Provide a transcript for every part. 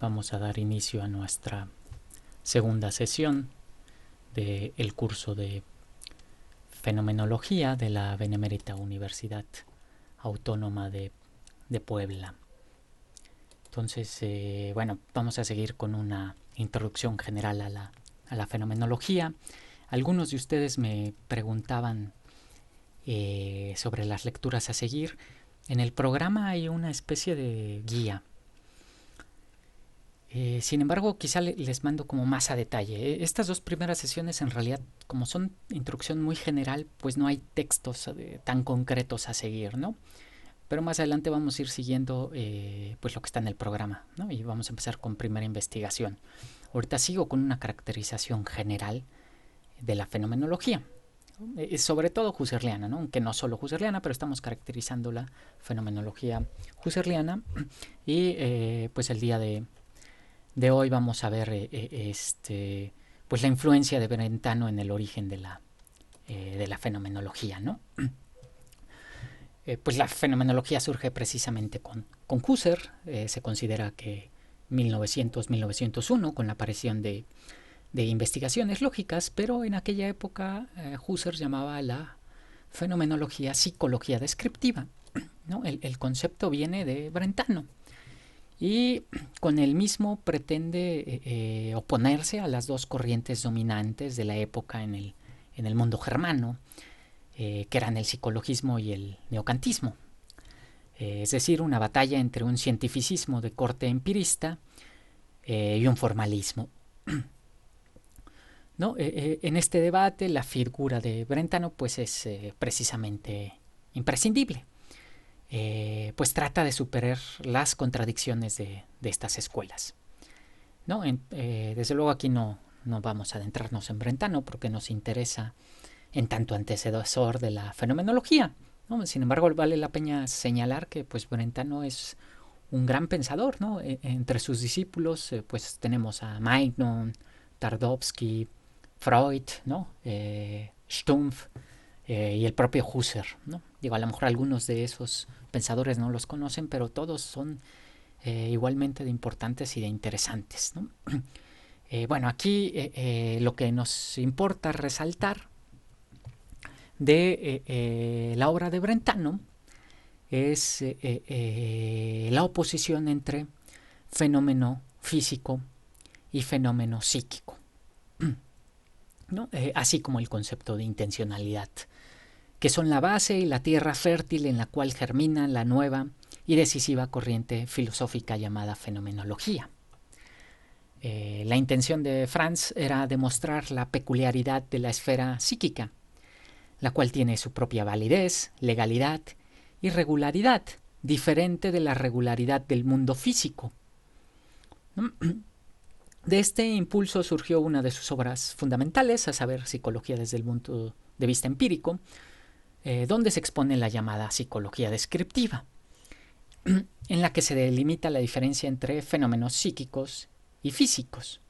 vamos a dar inicio a nuestra segunda sesión del curso de Fenomenología de la Benemérita Universidad Autónoma de Puebla. Entonces, vamos a seguir con una introducción general a la fenomenología. Algunos de ustedes me preguntaban sobre las lecturas a seguir. En el programa hay una especie de guía. Sin embargo, quizá les mando como más a detalle. Estas dos primeras sesiones, en realidad, como son introducción muy general, pues no hay textos tan concretos a seguir, ¿no? Pero más adelante vamos a ir siguiendo pues lo que está en el programa, ¿no? Y vamos a empezar con primera investigación. Ahorita sigo con una caracterización general de la fenomenología, sobre todo husserliana, ¿no? Aunque no solo husserliana, pero estamos caracterizando la fenomenología husserliana. Y pues el día de hoy vamos a ver pues la influencia de Brentano en el origen de la fenomenología, ¿no? Pues la fenomenología surge precisamente con Husserl. Se considera que 1900-1901, con la aparición de investigaciones lógicas, pero en aquella época Husserl llamaba la fenomenología psicología descriptiva, ¿no? El concepto viene de Brentano y con el mismo pretende oponerse a las dos corrientes dominantes de la época en el mundo germano, que eran el psicologismo y el neocantismo. Es decir, una batalla entre un cientificismo de corte empirista y un formalismo. ¿No? En este debate la figura de Brentano pues es precisamente imprescindible, pues trata de superar las contradicciones de estas escuelas, ¿no? Desde luego aquí no vamos a adentrarnos en Brentano porque nos interesa en tanto antecesor de la fenomenología, ¿no? Sin embargo, vale la pena señalar que pues Brentano es un gran pensador, ¿no? Entre sus discípulos pues tenemos a Magnon, Twardowski, Freud, ¿no? Stumpf y el propio Husserl, ¿no? Digo, a lo mejor algunos de esos pensadores no los conocen, pero todos son igualmente de importantes y de interesantes, ¿no? Bueno, aquí lo que nos importa resaltar de la obra de Brentano es la oposición entre fenómeno físico y fenómeno psíquico, ¿no? Así como el concepto de intencionalidad, que son la base y la tierra fértil en la cual germina la nueva y decisiva corriente filosófica llamada fenomenología. La intención de Franz era demostrar la peculiaridad de la esfera psíquica, la cual tiene su propia validez, legalidad y regularidad, diferente de la regularidad del mundo físico. De este impulso surgió una de sus obras fundamentales, a saber, Psicología desde el punto de vista empírico, donde se expone la llamada psicología descriptiva, en la que se delimita la diferencia entre fenómenos psíquicos y físicos.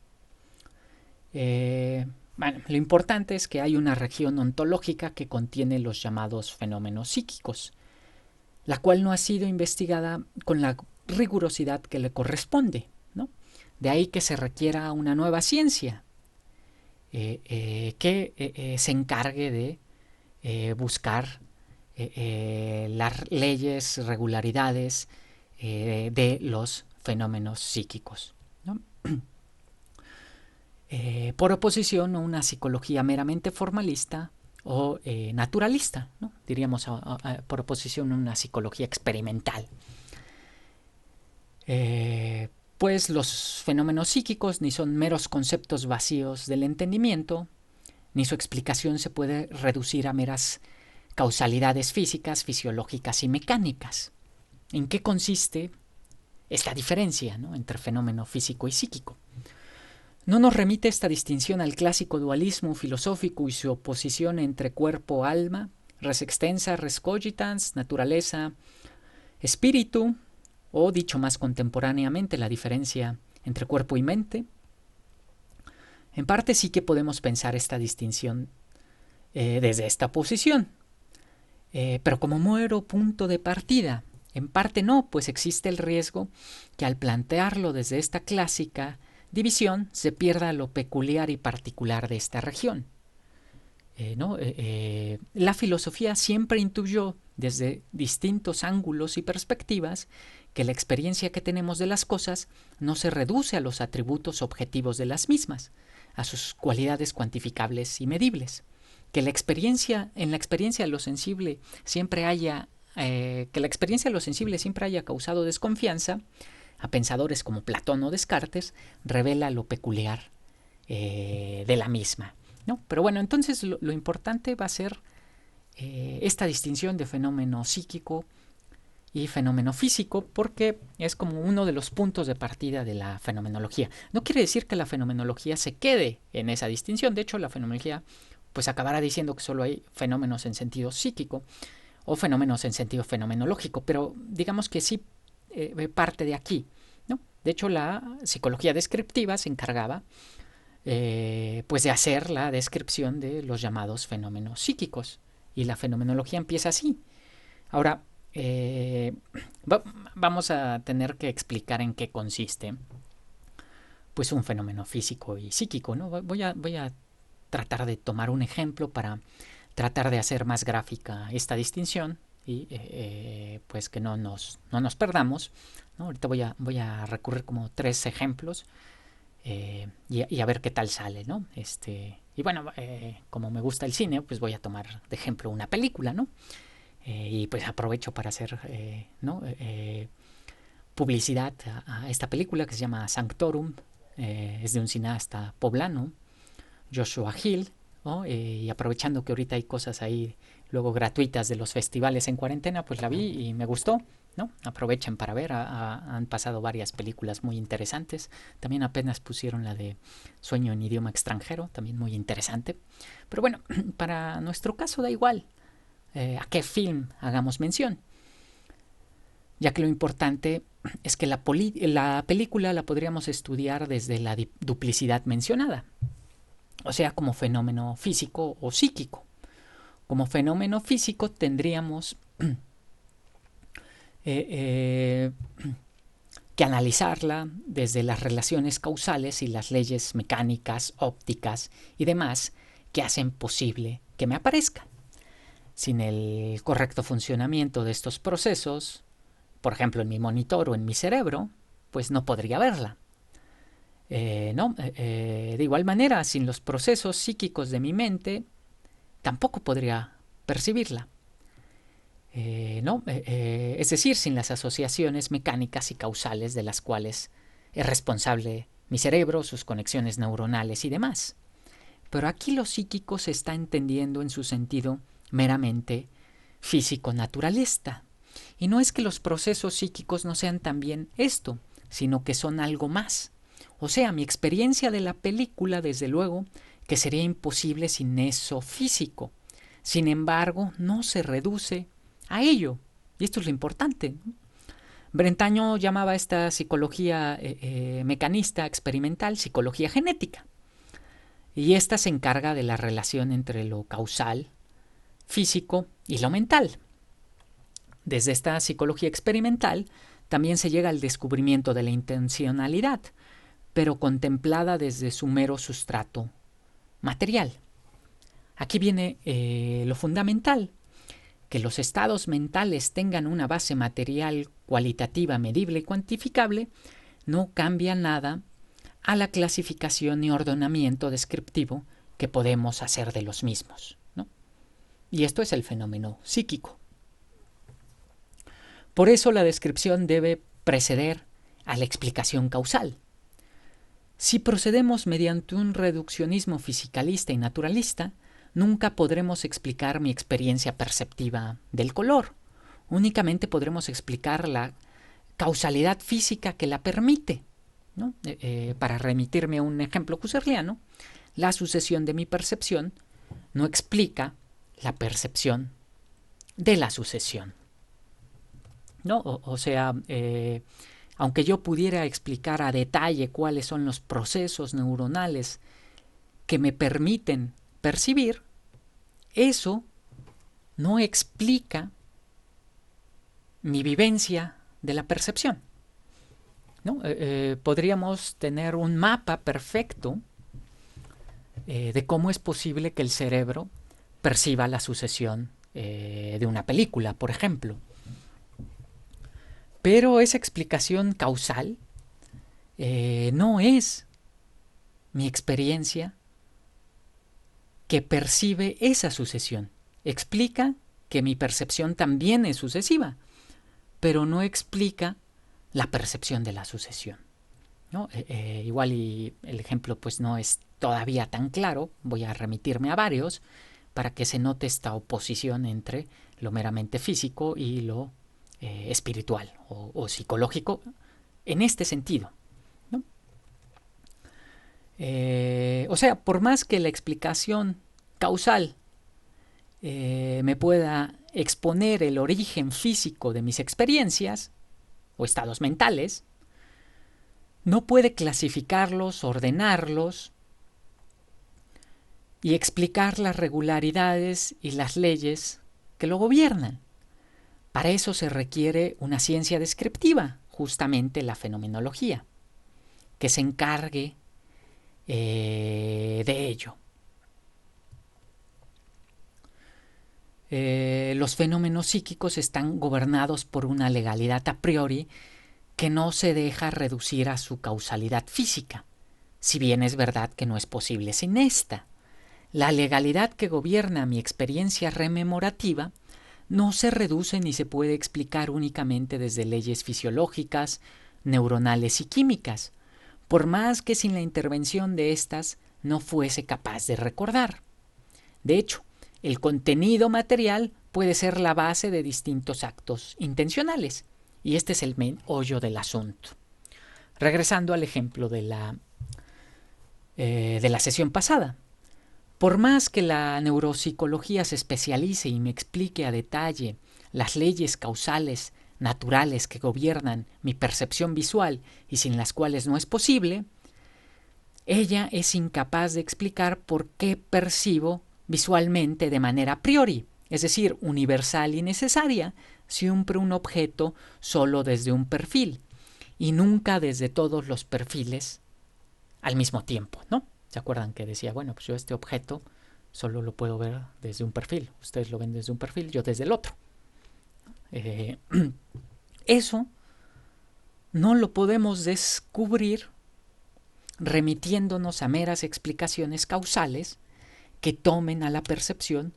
Bueno, lo importante es que hay una región ontológica que contiene los llamados fenómenos psíquicos, la cual no ha sido investigada con la rigurosidad que le corresponde, ¿no? De ahí que se requiera una nueva ciencia que se encargue de buscar las leyes, regularidades de los fenómenos psíquicos, ¿no? Por oposición a una psicología meramente formalista o naturalista, ¿no? Diríamos por oposición a una psicología experimental. Pues los fenómenos psíquicos ni son meros conceptos vacíos del entendimiento, ni su explicación se puede reducir a meras causalidades físicas, fisiológicas y mecánicas. ¿En qué consiste esta diferencia, ¿no?, entre fenómeno físico y psíquico? ¿No nos remite esta distinción al clásico dualismo filosófico y su oposición entre cuerpo-alma, res extensa, res cogitans, naturaleza, espíritu, o dicho más contemporáneamente, la diferencia entre cuerpo y mente? En parte sí que podemos pensar esta distinción desde esta posición, pero como mero punto de partida, En parte no, pues existe el riesgo que al plantearlo desde esta clásica división se pierda lo peculiar y particular de esta región. La filosofía siempre intuyó desde distintos ángulos y perspectivas que la experiencia que tenemos de las cosas no se reduce a los atributos objetivos de las mismas, a sus cualidades cuantificables y medibles, que en la experiencia de lo sensible siempre haya causado desconfianza a pensadores como Platón o Descartes, revela lo peculiar de la misma, ¿no? Pero bueno, entonces lo importante va a ser esta distinción de fenómeno psíquico y fenómeno físico, porque es como uno de los puntos de partida de la fenomenología. No quiere decir que la fenomenología se quede en esa distinción. De hecho, la fenomenología pues acabará diciendo que solo hay fenómenos en sentido psíquico o fenómenos en sentido fenomenológico, pero digamos que sí parte de aquí, ¿no? De hecho, la psicología descriptiva se encargaba pues de hacer la descripción de los llamados fenómenos psíquicos, y la fenomenología empieza así. Ahora, vamos a tener que explicar en qué consiste pues un fenómeno físico y psíquico, ¿no? Voy a tratar de tomar un ejemplo para tratar de hacer más gráfica esta distinción y pues que no nos perdamos, ¿no? Ahorita voy a recurrir como 3 ejemplos y a ver qué tal sale, ¿no? Y bueno, como me gusta el cine, pues voy a tomar de ejemplo una película, ¿no? Y pues aprovecho para hacer publicidad a esta película que se llama Sanctorum. Es de un cineasta poblano, Joshua Hill, ¿no? Y aprovechando que ahorita hay cosas ahí luego gratuitas de los festivales en cuarentena, pues la vi y me gustó, ¿no? Aprovechen para ver, han pasado varias películas muy interesantes. También apenas pusieron la de Sueño en idioma extranjero, también muy interesante. Pero bueno, para nuestro caso da igual a qué film hagamos mención, ya que lo importante es que la película la podríamos estudiar desde la duplicidad mencionada, o sea, como fenómeno físico o psíquico. Como fenómeno físico tendríamos que analizarla desde las relaciones causales y las leyes mecánicas, ópticas y demás que hacen posible que me aparezca. Sin el correcto funcionamiento de estos procesos, por ejemplo en mi monitor o en mi cerebro, pues no podría verla. De igual manera, sin los procesos psíquicos de mi mente, tampoco podría percibirla. Es decir, sin las asociaciones mecánicas y causales de las cuales es responsable mi cerebro, sus conexiones neuronales y demás. Pero aquí lo psíquico se está entendiendo en su sentido meramente físico-naturalista. Y no es que los procesos psíquicos no sean también esto, sino que son algo más. O sea, mi experiencia de la película, desde luego, que sería imposible sin eso físico. Sin embargo, no se reduce a ello. Y esto es lo importante. Brentaño llamaba a esta psicología mecanista experimental psicología genética. Y esta se encarga de la relación entre lo causal, físico y lo mental. Desde esta psicología experimental también se llega al descubrimiento de la intencionalidad, pero contemplada desde su mero sustrato material. Aquí viene lo fundamental, que los estados mentales tengan una base material cualitativa, medible y cuantificable, no cambia nada a la clasificación y ordenamiento descriptivo que podemos hacer de los mismos, ¿no? Y esto es el fenómeno psíquico. Por eso la descripción debe preceder a la explicación causal. Si procedemos mediante un reduccionismo fisicalista y naturalista, nunca podremos explicar mi experiencia perceptiva del color. Únicamente podremos explicar la causalidad física que la permite, ¿no? Para remitirme a un ejemplo husserliano, la sucesión de mi percepción no explica la percepción de la sucesión, ¿no? O sea, aunque yo pudiera explicar a detalle cuáles son los procesos neuronales que me permiten percibir, eso no explica mi vivencia de la percepción, ¿no? Podríamos tener un mapa perfecto de cómo es posible que el cerebro perciba la sucesión de una película, por ejemplo. Pero esa explicación causal no es mi experiencia que percibe esa sucesión. Explica que mi percepción también es sucesiva, pero no explica la percepción de la sucesión, ¿no? Igual y el ejemplo pues no es todavía tan claro, voy a remitirme a varios para que se note esta oposición entre lo meramente físico y lo espiritual o psicológico en este sentido, ¿no? O sea, por más que la explicación causal me pueda exponer el origen físico de mis experiencias o estados mentales, no puede clasificarlos, ordenarlos y explicar las regularidades y las leyes que lo gobiernan. Para eso se requiere una ciencia descriptiva, justamente la fenomenología, que se encargue de ello. Los fenómenos psíquicos están gobernados por una legalidad a priori que no se deja reducir a su causalidad física, si bien es verdad que no es posible sin esta. La legalidad que gobierna mi experiencia rememorativa no se reduce ni se puede explicar únicamente desde leyes fisiológicas, neuronales y químicas, por más que sin la intervención de estas no fuese capaz de recordar. De hecho, el contenido material puede ser la base de distintos actos intencionales, y este es el meollo del asunto. Regresando al ejemplo de la sesión pasada. Por más que la neuropsicología se especialice y me explique a detalle las leyes causales naturales que gobiernan mi percepción visual y sin las cuales no es posible, ella es incapaz de explicar por qué percibo visualmente de manera a priori, es decir, universal y necesaria, siempre un objeto solo desde un perfil y nunca desde todos los perfiles al mismo tiempo, ¿no? ¿Se acuerdan que decía, bueno, pues yo este objeto solo lo puedo ver desde un perfil, ustedes lo ven desde un perfil, yo desde el otro? Eso no lo podemos descubrir remitiéndonos a meras explicaciones causales que tomen a la percepción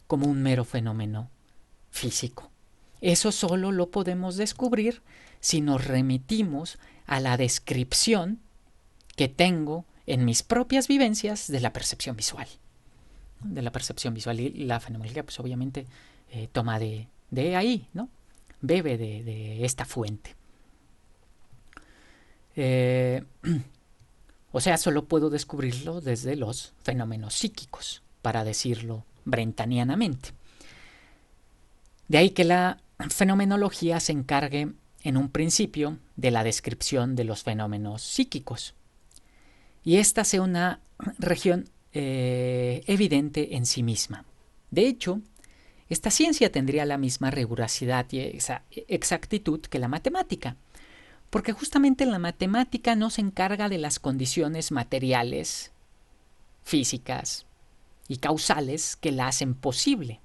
como un mero fenómeno físico. Eso solo lo podemos descubrir si nos remitimos a la descripción que tengo en mis propias vivencias de la percepción visual. De la percepción visual, y la fenomenología pues obviamente toma de ahí, ¿no? Bebe de esta fuente. O sea, solo puedo descubrirlo desde los fenómenos psíquicos, para decirlo brentanianamente. De ahí que la fenomenología se encargue en un principio de la descripción de los fenómenos psíquicos, y esta sea una región evidente en sí misma. De hecho, esta ciencia tendría la misma rigurosidad y exactitud que la matemática, porque justamente la matemática no se encarga de las condiciones materiales, físicas y causales que la hacen posible,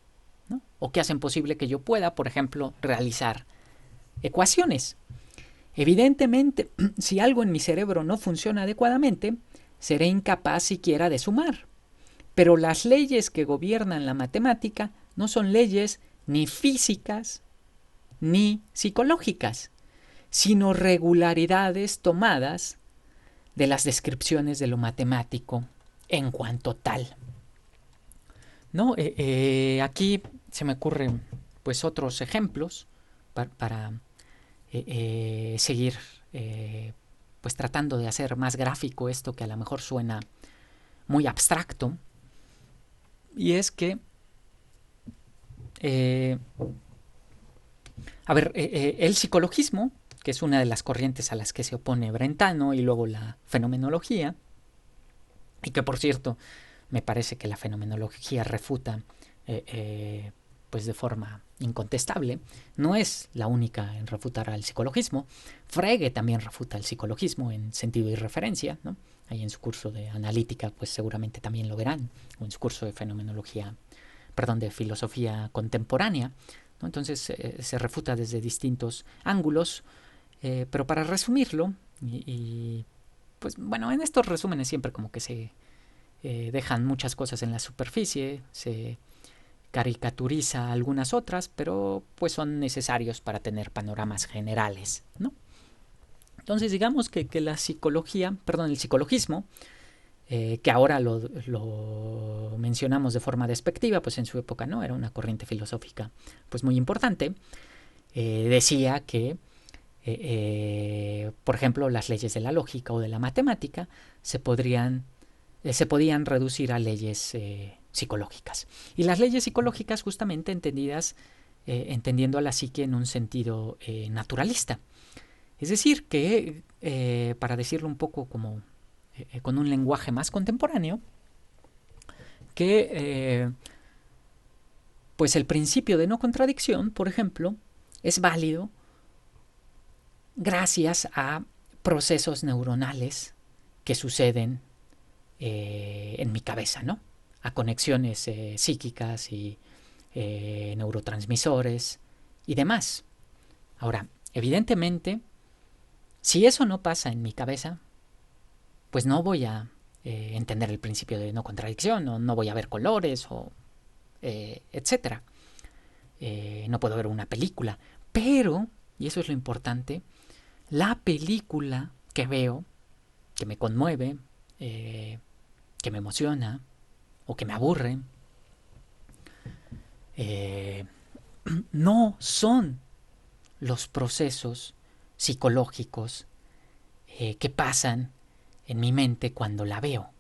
¿no? O que hacen posible que yo pueda, por ejemplo, realizar ecuaciones. Evidentemente, si algo en mi cerebro no funciona adecuadamente, seré incapaz siquiera de sumar. Pero las leyes que gobiernan la matemática no son leyes ni físicas ni psicológicas, sino regularidades tomadas de las descripciones de lo matemático en cuanto tal, ¿no? Aquí se me ocurren pues otros ejemplos para seguir pues tratando de hacer más gráfico esto que a lo mejor suena muy abstracto, y es que el psicologismo, que es una de las corrientes a las que se opone Brentano, y luego la fenomenología, y que por cierto me parece que la fenomenología refuta pues de forma incontestable. No es la única en refutar al psicologismo. Frege también refuta el psicologismo en sentido y referencia, ¿no? Ahí en su curso de analítica, pues seguramente también lo verán, o en su curso de de filosofía contemporánea, ¿no? Entonces se refuta desde distintos ángulos, pero para resumirlo, pues bueno, en estos resúmenes siempre como que se dejan muchas cosas en la superficie, se caricaturiza algunas otras, pero pues son necesarios para tener panoramas generales, ¿no? Entonces digamos que la psicología, perdón, el psicologismo, que ahora lo mencionamos de forma despectiva, pues en su época no, era una corriente filosófica pues muy importante, decía que por ejemplo las leyes de la lógica o de la matemática se podían reducir a leyes psicológicas. Y las leyes psicológicas justamente entendiendo a la psique en un sentido naturalista. Es decir, que para decirlo un poco como con un lenguaje más contemporáneo, que pues el principio de no contradicción, por ejemplo, es válido gracias a procesos neuronales que suceden en mi cabeza, ¿no? A conexiones psíquicas y neurotransmisores y demás. Ahora, evidentemente, si eso no pasa en mi cabeza, pues no voy a entender el principio de no contradicción, o no voy a ver colores, o etcétera. No puedo ver una película. Pero, y eso es lo importante, la película que veo, que me conmueve, que me emociona, o que me aburre, no son los procesos psicológicos que pasan en mi mente cuando la veo.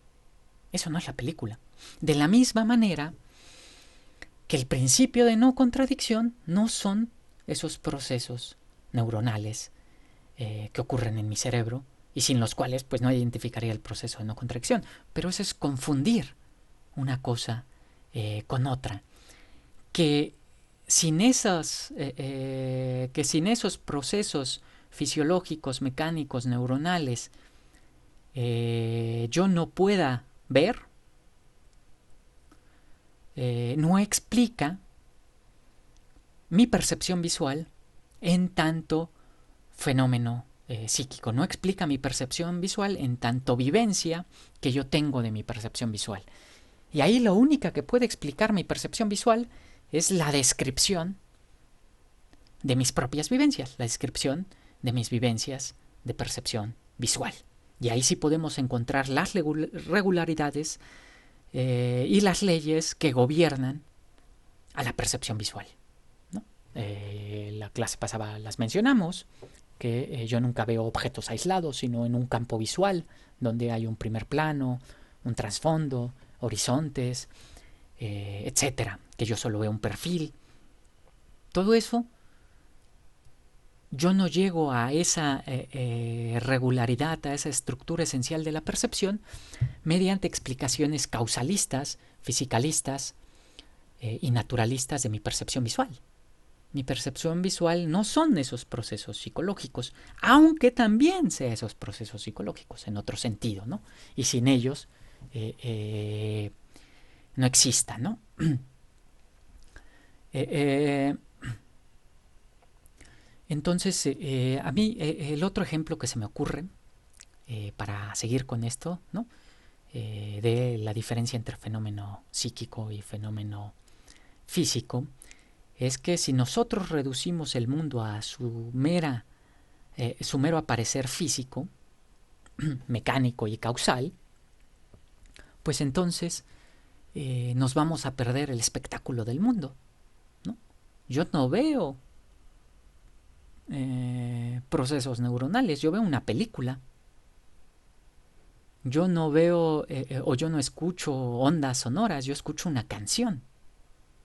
Eso no es la película. De la misma manera que el principio de no contradicción no son esos procesos neuronales que ocurren en mi cerebro y sin los cuales pues no identificaría el proceso de no contradicción. Pero eso es confundir una cosa con otra. Que sin esos procesos fisiológicos, mecánicos, neuronales, yo no pueda ver, no explica mi percepción visual en tanto fenómeno psíquico. No explica mi percepción visual en tanto vivencia que yo tengo de mi percepción visual. Y ahí lo única que puede explicar mi percepción visual es la descripción de mis propias vivencias, la descripción de mis vivencias de percepción visual. Y ahí sí podemos encontrar las regularidades y las leyes que gobiernan a la percepción visual, ¿no? La clase pasada las mencionamos, que yo nunca veo objetos aislados, sino en un campo visual, donde hay un primer plano, un trasfondo, horizontes, etcétera, que yo solo veo un perfil. Todo eso, yo no llego a esa regularidad, a esa estructura esencial de la percepción mediante explicaciones causalistas, fisicalistas y naturalistas de mi percepción visual. Mi percepción visual no son esos procesos psicológicos, aunque también sea esos procesos psicológicos en otro sentido, ¿no? Y sin ellos no exista, ¿no? Entonces, a mí el otro ejemplo que se me ocurre para seguir con esto, ¿no? De la diferencia entre fenómeno psíquico y fenómeno físico, es que si nosotros reducimos el mundo a su mero aparecer físico, mecánico y causal, pues entonces nos vamos a perder el espectáculo del mundo, ¿no? Yo no veo procesos neuronales, yo veo una película. Yo no veo o yo no escucho ondas sonoras, yo escucho una canción.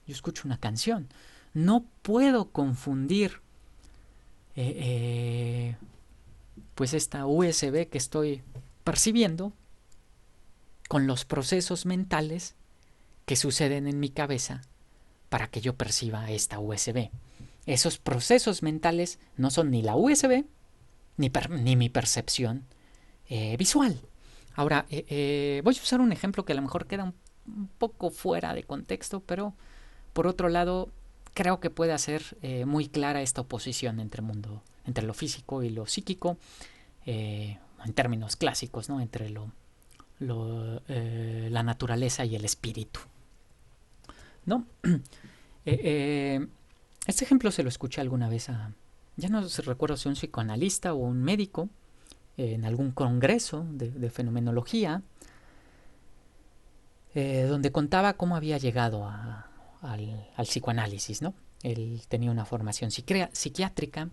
Yo escucho una canción. No puedo confundir pues esta USB que estoy percibiendo con los procesos mentales que suceden en mi cabeza para que yo perciba esta USB. Esos procesos mentales no son ni la USB ni mi percepción visual. Ahora, voy a usar un ejemplo que a lo mejor queda un poco fuera de contexto, pero por otro lado, creo que puede hacer muy clara esta oposición entre lo físico y lo psíquico, en términos clásicos, ¿no? Entre la naturaleza y el espíritu, ¿no? Este ejemplo se lo escuché alguna vez ya no recuerdo si un psicoanalista o un médico, en algún congreso de fenomenología, donde contaba cómo había llegado al psicoanálisis, ¿no? Él tenía una formación psiquiátrica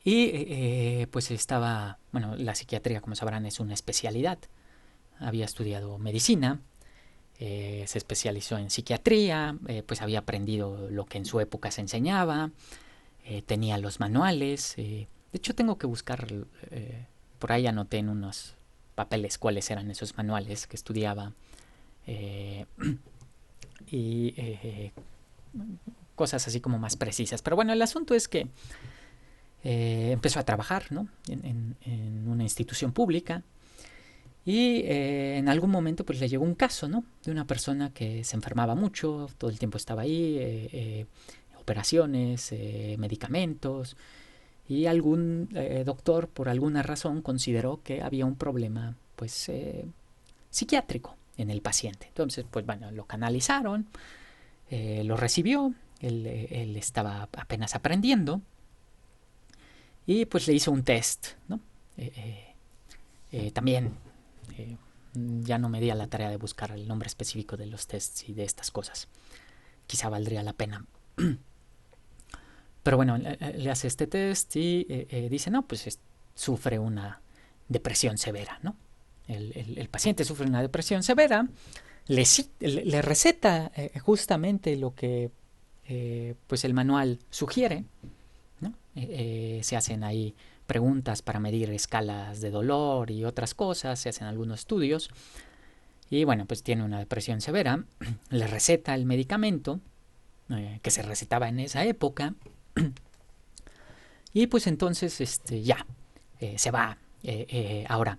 y pues estaba, bueno, la psiquiatría, como sabrán, es una especialidad. Había estudiado medicina, se especializó en psiquiatría, pues había aprendido lo que en su época se enseñaba, tenía los manuales. De hecho, tengo que buscar, por ahí anoté en unos papeles cuáles eran esos manuales que estudiaba. Y cosas así como más precisas. Pero bueno, el asunto es que empezó a trabajar, ¿no? en una institución pública y en algún momento pues le llegó un caso, ¿no? De una persona que se enfermaba mucho, todo el tiempo estaba ahí, operaciones, medicamentos, y algún doctor por alguna razón consideró que había un problema pues psiquiátrico en el paciente. Entonces pues bueno, lo canalizaron, lo recibió, él estaba apenas aprendiendo y pues le hizo un test, ¿no? También ya no me di a la tarea de buscar el nombre específico de los tests y de estas cosas. Quizá valdría la pena. Pero bueno, le hace este test y dice, no, pues sufre una depresión severa, ¿no? El paciente sufre una depresión severa, le receta justamente lo que pues el manual sugiere, ¿no? Se hacen ahí preguntas para medir escalas de dolor y otras cosas, se hacen algunos estudios y bueno, pues tiene una depresión severa, le receta el medicamento que se recetaba en esa época y pues entonces ya se va. Ahora,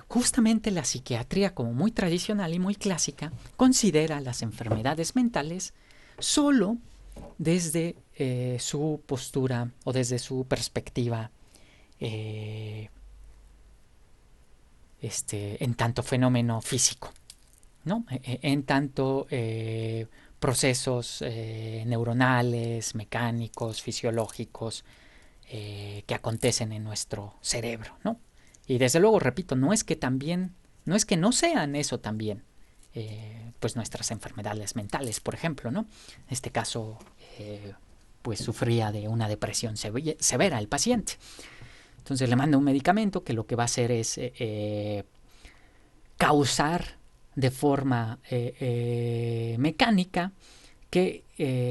justamente la psiquiatría, como muy tradicional y muy clásica, considera las enfermedades mentales solo desde su postura o desde su perspectiva en tanto fenómeno físico, ¿no? En tanto procesos neuronales, mecánicos, fisiológicos que acontecen en nuestro cerebro, ¿no? Y desde luego, repito, no es que no sean eso también, pues nuestras enfermedades mentales, por ejemplo, ¿no? En este caso, pues sufría de una depresión severa el paciente. Entonces le manda un medicamento que lo que va a hacer es causar de forma mecánica que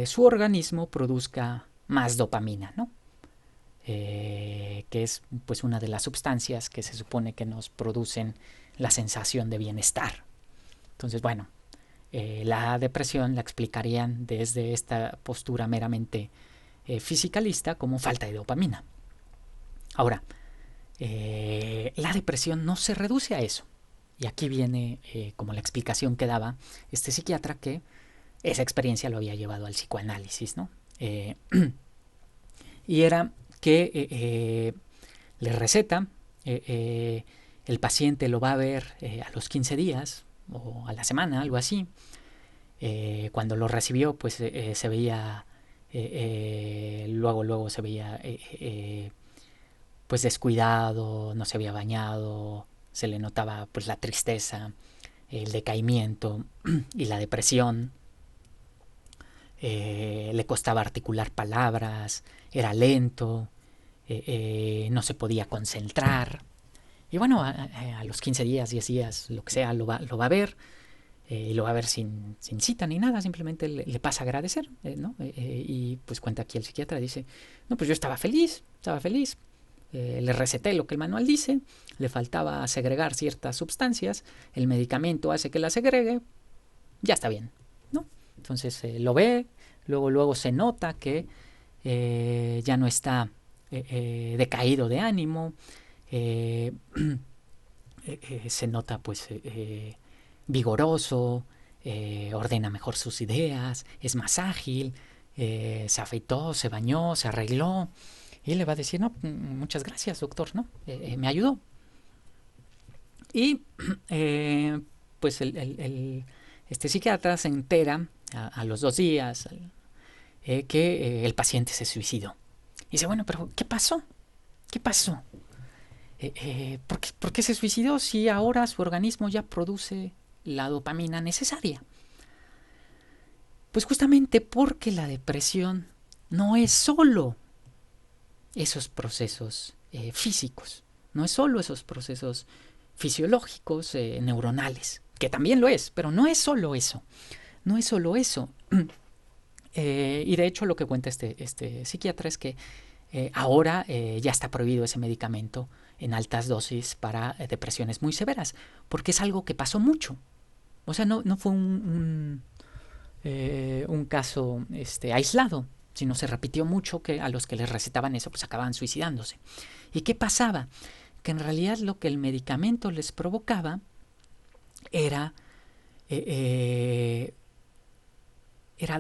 su organismo produzca más dopamina, ¿no? Que es pues una de las sustancias que se supone que nos producen la sensación de bienestar. Entonces, bueno, la depresión la explicarían desde esta postura meramente fisicalista como falta de dopamina. Ahora, la depresión no se reduce a eso. Y aquí viene como la explicación que daba este psiquiatra, que esa experiencia lo había llevado al psicoanálisis, ¿no? Y era que le receta, el paciente lo va a ver a los 15 días o a la semana, algo así. Cuando lo recibió, pues se veía, luego se veía pues descuidado, no se había bañado, se le notaba pues la tristeza, el decaimiento y la depresión. Le costaba articular palabras, era lento, no se podía concentrar. Y bueno, a los 15 días, 10 días, lo que sea, lo va a ver. Y lo va a ver sin cita ni nada, simplemente le pasa a agradecer, ¿no? Y pues cuenta aquí el psiquiatra, dice, no, pues yo estaba feliz. Le receté lo que el manual dice, le faltaba segregar ciertas sustancias, el medicamento hace que las segregue, ya está bien, ¿no? Entonces lo ve, luego se nota que ya no está decaído de ánimo, se nota pues vigoroso, ordena mejor sus ideas, es más ágil, se afeitó, se bañó, se arregló, y le va a decir, no, muchas gracias, doctor, ¿no? Me ayudó. Y pues este psiquiatra se entera a los 2 días que el paciente se suicidó. Y dice, bueno, pero ¿qué pasó? ¿Qué pasó? ¿Por qué se suicidó si ahora su organismo ya produce la dopamina necesaria? Pues justamente porque la depresión no es solo esos procesos físicos, no es solo esos procesos fisiológicos, neuronales, que también lo es, pero no es solo eso, no es solo eso. Y de hecho lo que cuenta este psiquiatra es que ahora ya está prohibido ese medicamento en altas dosis para depresiones muy severas, porque es algo que pasó mucho. O sea, no fue un caso aislado, sino se repitió mucho que a los que les recetaban eso pues acababan suicidándose. ¿Y qué pasaba? Que en realidad lo que el medicamento les provocaba era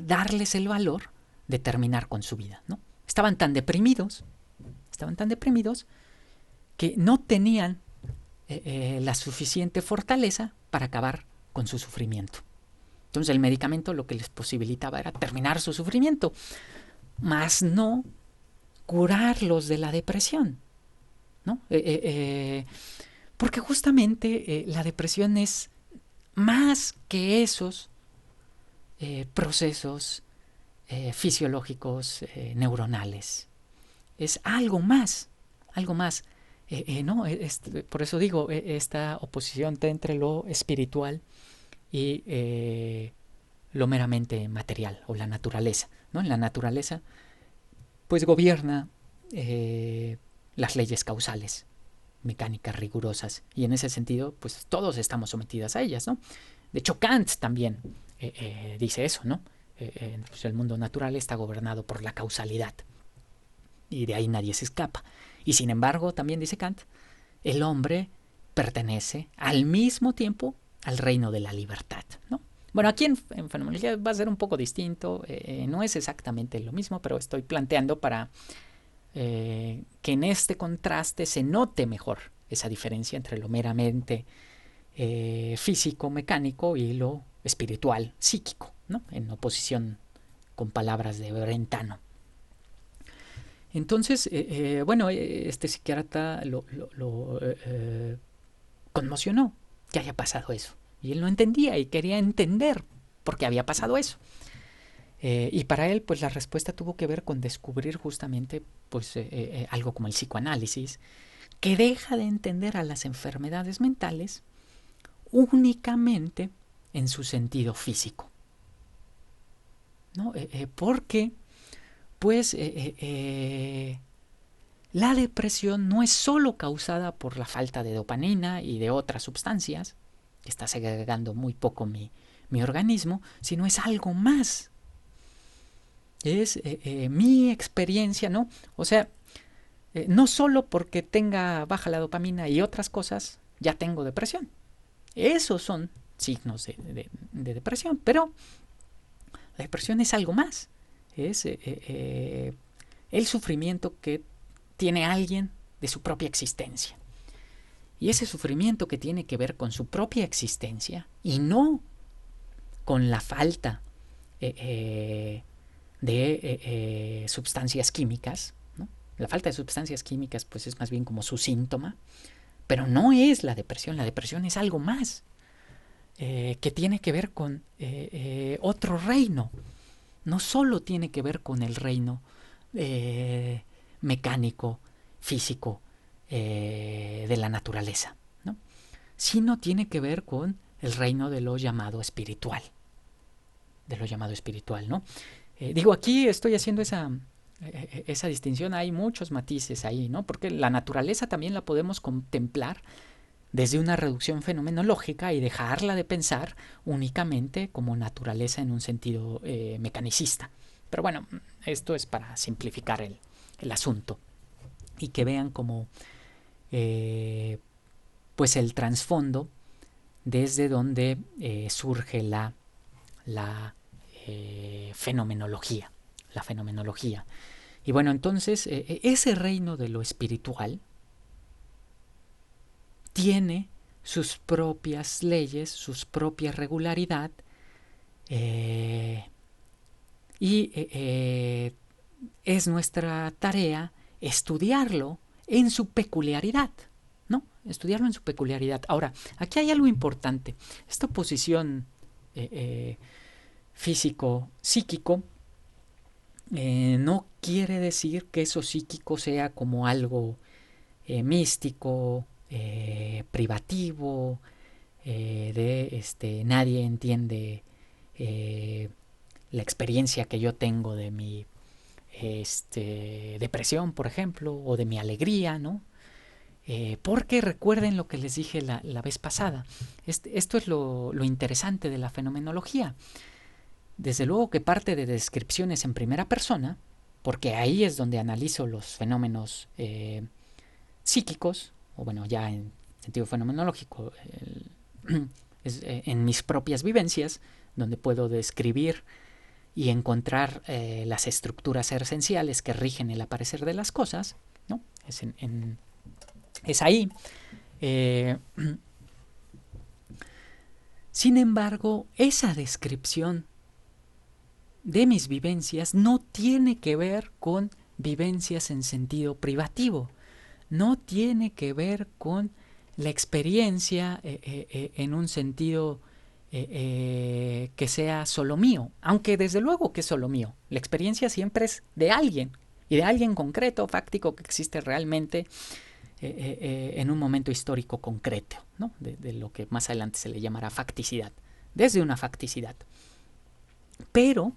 darles el valor de terminar con su vida, ¿no? Estaban tan deprimidos que no tenían la suficiente fortaleza para acabar con su sufrimiento. Entonces el medicamento lo que les posibilitaba era terminar su sufrimiento, más no curarlos de la depresión, ¿no? Porque justamente la depresión es más que esos procesos fisiológicos neuronales. Es algo más, algo más. ¿No? Por eso digo, esta oposición entre lo espiritual y lo meramente material o la naturaleza, ¿no? En la naturaleza pues gobierna las leyes causales, mecánicas rigurosas, y en ese sentido pues todos estamos sometidos a ellas, ¿no? De hecho Kant también dice eso, ¿no? Pues el mundo natural está gobernado por la causalidad y de ahí nadie se escapa. Y sin embargo, también dice Kant, el hombre pertenece al mismo tiempo al reino de la libertad, ¿no? Bueno, aquí en fenomenología va a ser un poco distinto, no es exactamente lo mismo, pero estoy planteando para que en este contraste se note mejor esa diferencia entre lo meramente físico, mecánico y lo espiritual, psíquico, ¿no? En oposición con palabras de Brentano. Entonces, bueno, este psiquiatra lo conmocionó que haya pasado eso. Y él no entendía y quería entender por qué había pasado eso. Y para él, pues la respuesta tuvo que ver con descubrir justamente pues, algo como el psicoanálisis, que deja de entender a las enfermedades mentales únicamente en su sentido físico, ¿no? Porque pues la depresión no es solo causada por la falta de dopamina y de otras sustancias, que está segregando muy poco mi organismo, sino es algo más. Es mi experiencia, ¿no? O sea, no solo porque tenga baja la dopamina y otras cosas, ya tengo depresión. Esos son signos de depresión, pero la depresión es algo más. Es el sufrimiento que tiene alguien de su propia existencia. Y ese sufrimiento que tiene que ver con su propia existencia y no con la falta de sustancias químicas, ¿no? La falta de sustancias químicas pues es más bien como su síntoma, pero no es la depresión es algo más que tiene que ver con otro reino. No solo tiene que ver con el reino mecánico, físico, de la naturaleza, ¿no? Sino tiene que ver con el reino de lo llamado espiritual. ¿No? Digo, aquí estoy haciendo esa distinción, hay muchos matices ahí, ¿no? Porque la naturaleza también la podemos contemplar desde una reducción fenomenológica y dejarla de pensar únicamente como naturaleza en un sentido mecanicista. Pero bueno, esto es para simplificar el asunto y que vean como pues el trasfondo desde donde surge la fenomenología. La fenomenología. Y bueno, entonces ese reino de lo espiritual tiene sus propias leyes, sus propia regularidad, y es nuestra tarea estudiarlo en su peculiaridad, ¿no? Estudiarlo en su peculiaridad. Ahora, aquí hay algo importante. Esta oposición físico-psíquico no quiere decir que eso psíquico sea como algo místico, privativo, nadie entiende la experiencia que yo tengo de mi depresión, por ejemplo, o de mi alegría, ¿no? Porque recuerden lo que les dije la vez pasada. Esto es lo interesante de la fenomenología. Desde luego que parte de descripciones en primera persona, porque ahí es donde analizo los fenómenos psíquicos, o bueno, ya en sentido fenomenológico, en mis propias vivencias, donde puedo describir y encontrar las estructuras esenciales que rigen el aparecer de las cosas, ¿no? Es ahí. Sin embargo, esa descripción de mis vivencias no tiene que ver con vivencias en sentido privativo, no tiene que ver con la experiencia en un sentido que sea solo mío, aunque desde luego que es solo mío. La experiencia siempre es de alguien, y de alguien concreto, fáctico, que existe realmente en un momento histórico concreto, ¿no? De lo que más adelante se le llamará facticidad, desde una facticidad. Pero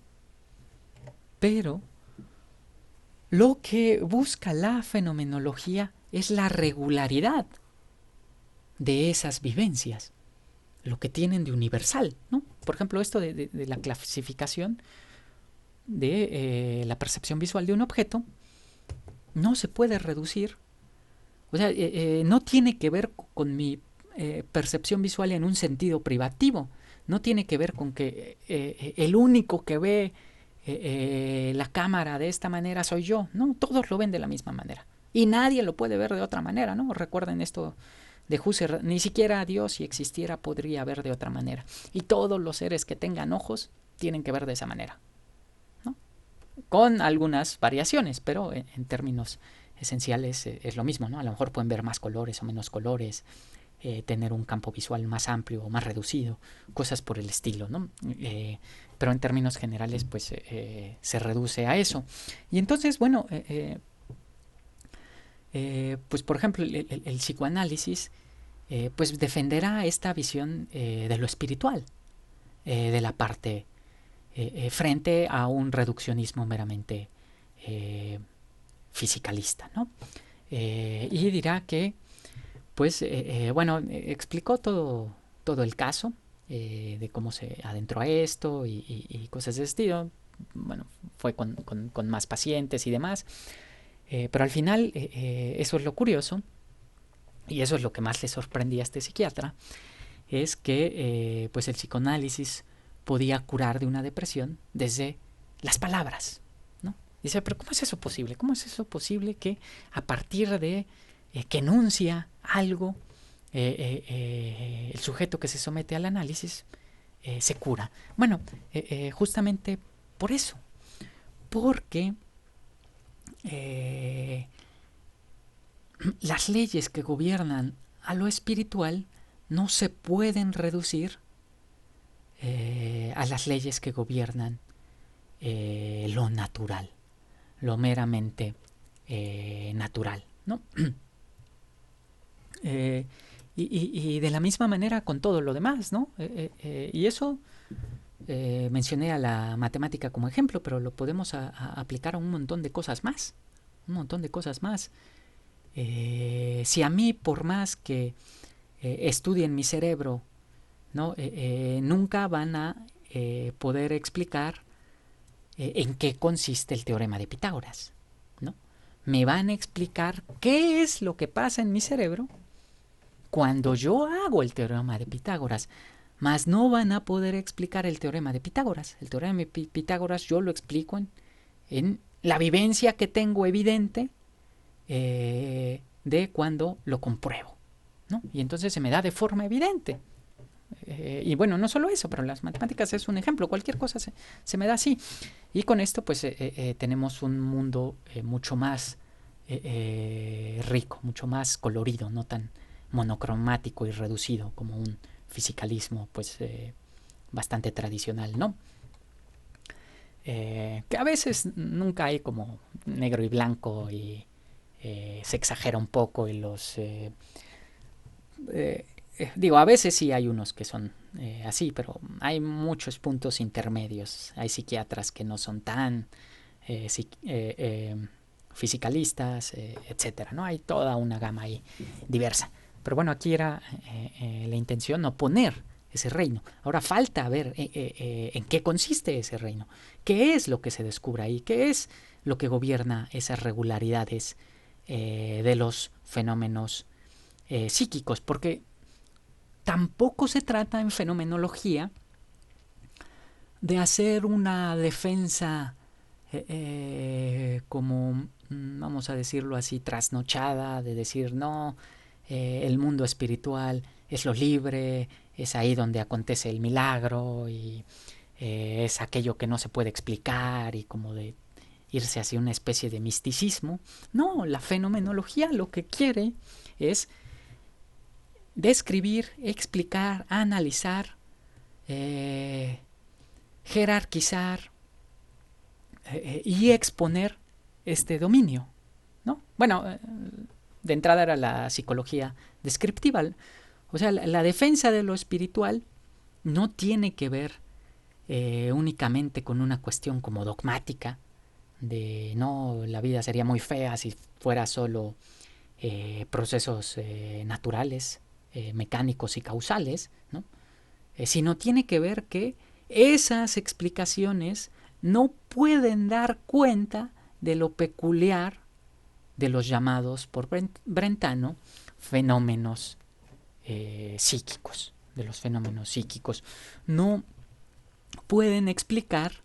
lo que busca la fenomenología es la regularidad de esas vivencias, lo que tienen de universal, ¿no? Por ejemplo, esto de la clasificación de la percepción visual de un objeto no se puede reducir, o sea, no tiene que ver con mi percepción visual en un sentido privativo, no tiene que ver con que el único que ve la cámara de esta manera soy yo, no, todos lo ven de la misma manera y nadie lo puede ver de otra manera, ¿no? Recuerden esto de Husserl, ni siquiera Dios, si existiera, podría ver de otra manera, y todos los seres que tengan ojos tienen que ver de esa manera, ¿no? Con algunas variaciones, pero en términos esenciales es lo mismo, ¿no? A lo mejor pueden ver más colores o menos colores, tener un campo visual más amplio o más reducido, cosas por el estilo, ¿no? Pero en términos generales pues se reduce a eso. Y entonces, bueno, pues por ejemplo el psicoanálisis pues defenderá esta visión de lo espiritual, de la parte frente a un reduccionismo meramente fisicalista, ¿no? Y dirá que pues bueno, explicó todo el caso de cómo se adentró a esto y cosas de ese estilo. Bueno, fue con más pacientes y demás, pero al final eso es lo curioso, y eso es lo que más le sorprendía a este psiquiatra, es que pues el psicoanálisis podía curar de una depresión desde las palabras, ¿no? Dice, pero ¿cómo es eso posible? ¿Cómo es eso posible que a partir de que enuncia algo, el sujeto que se somete al análisis se cura? Bueno, justamente por eso, porque las leyes que gobiernan a lo espiritual no se pueden reducir a las leyes que gobiernan lo natural, lo meramente natural, ¿no? Y de la misma manera con todo lo demás, ¿no? Y eso mencioné a la matemática como ejemplo, pero lo podemos aplicar a un montón de cosas más, un montón de cosas más. Si a mí, por más que estudien mi cerebro, ¿no? Nunca van a poder explicar en qué consiste el teorema de Pitágoras, ¿no? Me van a explicar qué es lo que pasa en mi cerebro cuando yo hago el teorema de Pitágoras, mas no van a poder explicar el teorema de Pitágoras. El teorema de Pitágoras yo lo explico en la vivencia que tengo evidente de cuando lo compruebo, ¿no? Y entonces se me da de forma evidente. Y bueno, no solo eso, pero las matemáticas es un ejemplo, cualquier cosa se me da así. Y con esto pues tenemos un mundo mucho más rico, mucho más colorido, no tan monocromático y reducido como un fisicalismo pues bastante tradicional, ¿no? Que a veces nunca hay como negro y blanco y se exagera un poco y los... digo, a veces sí hay unos que son así, pero hay muchos puntos intermedios. Hay psiquiatras que no son tan fisicalistas, etcétera, ¿no? Hay toda una gama ahí diversa. Pero bueno, aquí era la intención oponer ese reino. Ahora falta ver en qué consiste ese reino, qué es lo que se descubre ahí, qué es lo que gobierna esas regularidades de los fenómenos psíquicos, porque tampoco se trata en fenomenología de hacer una defensa como, vamos a decirlo así, trasnochada, de decir, no, el mundo espiritual es lo libre, es ahí donde acontece el milagro y es aquello que no se puede explicar y como de irse hacia una especie de misticismo. No, la fenomenología lo que quiere es describir, explicar, analizar, jerarquizar y exponer este dominio, ¿no? Bueno, de entrada era la psicología descriptiva. O sea, la defensa de lo espiritual no tiene que ver únicamente con una cuestión como dogmática de no, la vida sería muy fea si fuera solo procesos naturales, mecánicos y causales, ¿no? Sino tiene que ver que esas explicaciones no pueden dar cuenta de lo peculiar de los llamados por Brentano fenómenos psíquicos, de los fenómenos psíquicos. No pueden explicar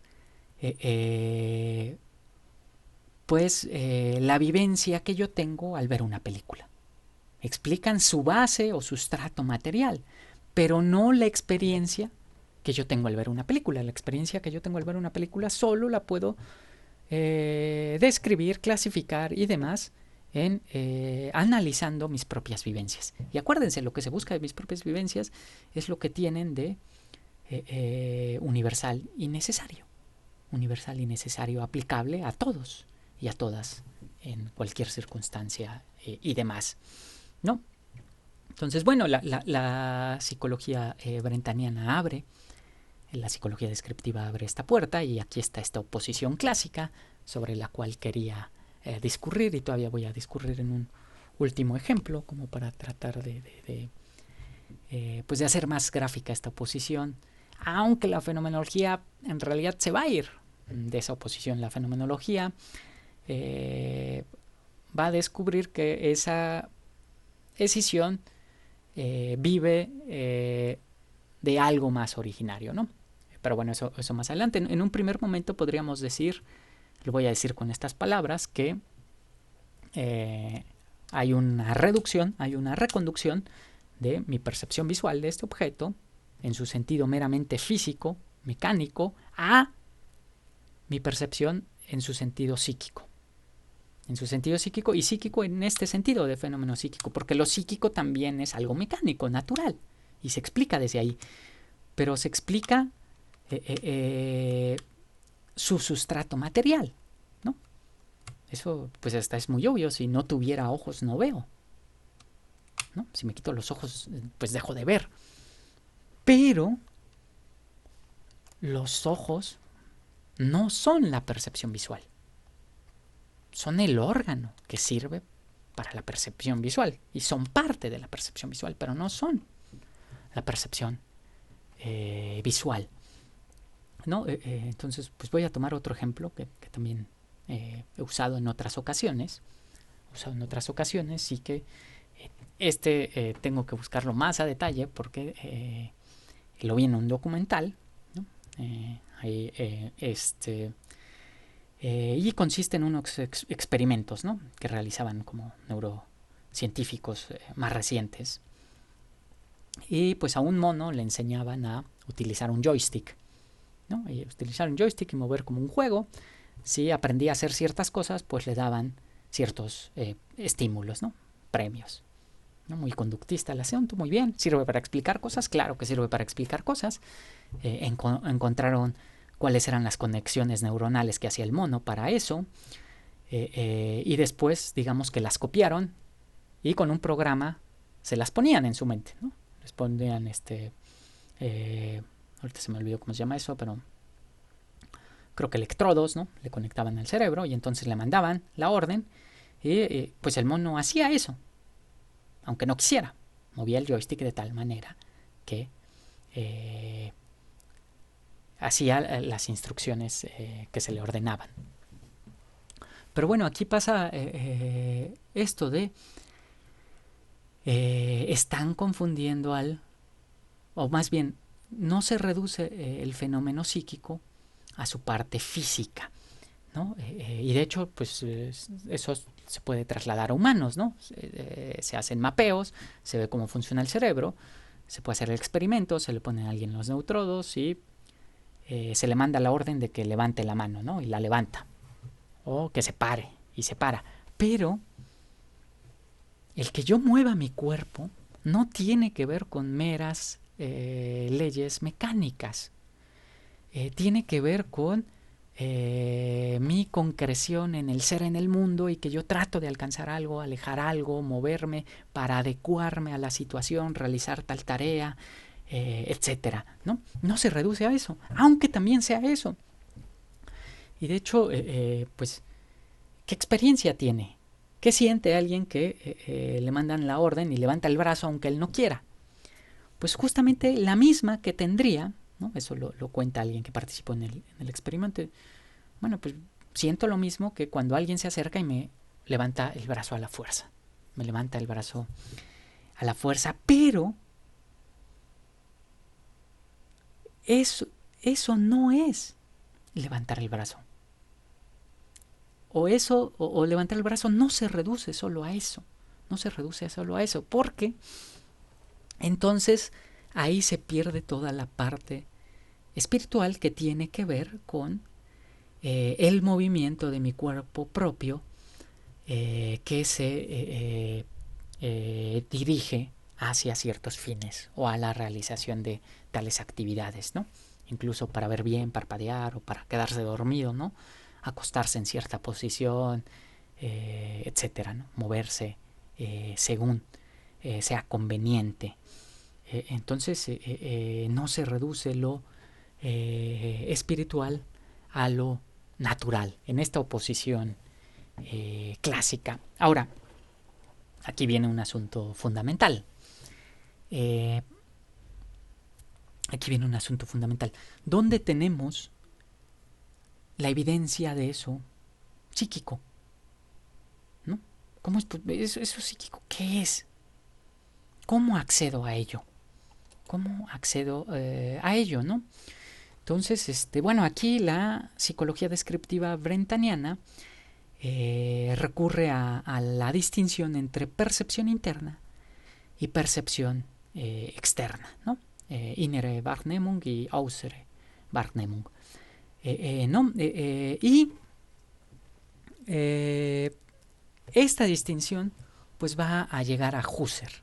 la vivencia que yo tengo al ver una película. Explican su base o sustrato material, pero no la experiencia que yo tengo al ver una película. La experiencia que yo tengo al ver una película solo la puedo describir, clasificar y demás en analizando mis propias vivencias. Y acuérdense, lo que se busca de mis propias vivencias es lo que tienen de universal y necesario. Universal y necesario, aplicable a todos y a todas en cualquier circunstancia y demás, ¿no? Entonces, bueno, la psicología brentaniana abre, la psicología descriptiva abre esta puerta y aquí está esta oposición clásica sobre la cual quería discurrir y todavía voy a discurrir en un último ejemplo como para tratar de hacer más gráfica esta oposición, aunque la fenomenología en realidad se va a ir de esa oposición. La fenomenología va a descubrir que esa escisión vive de algo más originario, ¿no? Pero bueno, eso más adelante. En un primer momento podríamos decir, lo voy a decir con estas palabras, que hay una reducción, hay una reconducción de mi percepción visual de este objeto en su sentido meramente físico, mecánico, a mi percepción en su sentido psíquico. En su sentido psíquico y psíquico en este sentido de fenómeno psíquico, porque lo psíquico también es algo mecánico, natural, y se explica desde ahí, pero se explica su sustrato material, ¿no? Eso pues hasta es muy obvio, si no tuviera ojos no veo, ¿no? Si me quito los ojos pues dejo de ver, pero los ojos no son la percepción visual, son el órgano que sirve para la percepción visual y son parte de la percepción visual, pero no son la percepción visual, ¿no? Entonces, pues voy a tomar otro ejemplo que también he usado en otras ocasiones. Y que tengo que buscarlo más a detalle porque lo vi en un documental, ¿no? Y consiste en unos experimentos, ¿no?, que realizaban como neurocientíficos más recientes. Y pues a un mono le enseñaban a utilizar un joystick, ¿no? Y utilizar un joystick y mover como un juego. Si aprendía a hacer ciertas cosas, pues le daban ciertos estímulos, ¿no?, premios, ¿no? Muy conductista el asunto, muy bien. ¿Sirve para explicar cosas? Claro que sirve para explicar cosas. Encontraron cuáles eran las conexiones neuronales que hacía el mono para eso. Y después, digamos que las copiaron y con un programa se las ponían en su mente, ¿no? Les ponían ahorita se me olvidó cómo se llama eso, pero creo que electrodos, ¿no?, le conectaban al cerebro y entonces le mandaban la orden y pues el mono hacía eso, aunque no quisiera. Movía el joystick de tal manera que hacía las instrucciones que se le ordenaban. Pero bueno, aquí pasa esto de están confundiendo o más bien no se reduce el fenómeno psíquico a su parte física, ¿no? Y de hecho, pues eso se puede trasladar a humanos, ¿no? Se hacen mapeos, se ve cómo funciona el cerebro, se puede hacer el experimento, se le pone a alguien los electrodos y se le manda la orden de que levante la mano, ¿no? Y la levanta. O que se pare, y se para. Pero el que yo mueva mi cuerpo no tiene que ver con meras leyes mecánicas. Tiene que ver con mi concreción en el ser en el mundo y que yo trato de alcanzar algo, alejar algo, moverme para adecuarme a la situación, realizar tal tarea, etcétera, ¿no? No se reduce a eso, aunque también sea eso. Y de hecho, pues, ¿qué experiencia tiene? ¿Qué siente alguien que le mandan la orden y levanta el brazo aunque él no quiera? Pues justamente la misma que tendría, ¿no? Eso lo cuenta alguien que participó en el experimento. Bueno, pues siento lo mismo que cuando alguien se acerca y me levanta el brazo a la fuerza. Me levanta el brazo a la fuerza, pero eso no es levantar el brazo. O levantar el brazo no se reduce solo a eso. No se reduce solo a eso, porque entonces ahí se pierde toda la parte espiritual que tiene que ver con el movimiento de mi cuerpo propio que se dirige hacia ciertos fines o a la realización de tales actividades, ¿no? Incluso para ver bien, parpadear o para quedarse dormido, ¿no? Acostarse en cierta posición, etcétera, ¿no? Moverse según sea conveniente. Entonces no se reduce lo espiritual a lo natural en esta oposición clásica. Ahora, aquí viene un asunto fundamental. ¿Dónde tenemos la evidencia de eso psíquico? ¿No? ¿Cómo es eso psíquico? ¿Qué es? ¿Cómo accedo a ello? ¿Cómo accedo a ello, no? Entonces, bueno, aquí la psicología descriptiva brentaniana recurre a la distinción entre percepción interna y percepción externa, ¿no? Innere Wahrnehmung y Äußere Wahrnehmung. ¿No? Y esta distinción pues va a llegar a Husserl.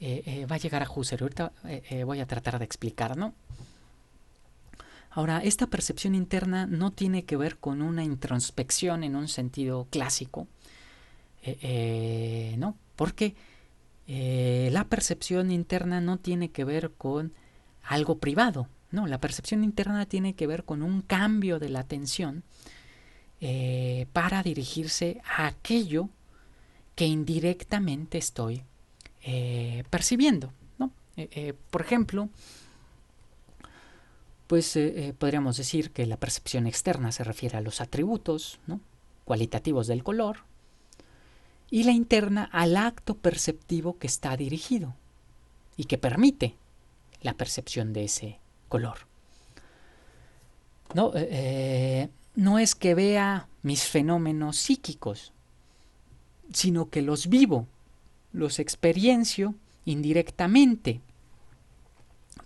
Ahorita voy a tratar de explicar, ¿no? Ahora, esta percepción interna no tiene que ver con una introspección en un sentido clásico, ¿no? Porque la percepción interna no tiene que ver con algo privado, no, la percepción interna tiene que ver con un cambio de la atención para dirigirse a aquello que indirectamente estoy percibiendo, ¿no? Por ejemplo, pues podríamos decir que la percepción externa se refiere a los atributos, ¿no?, cualitativos del color, y la interna al acto perceptivo que está dirigido y que permite la percepción de ese color. No, no es que vea mis fenómenos psíquicos, sino que los vivo, los experiencio indirectamente,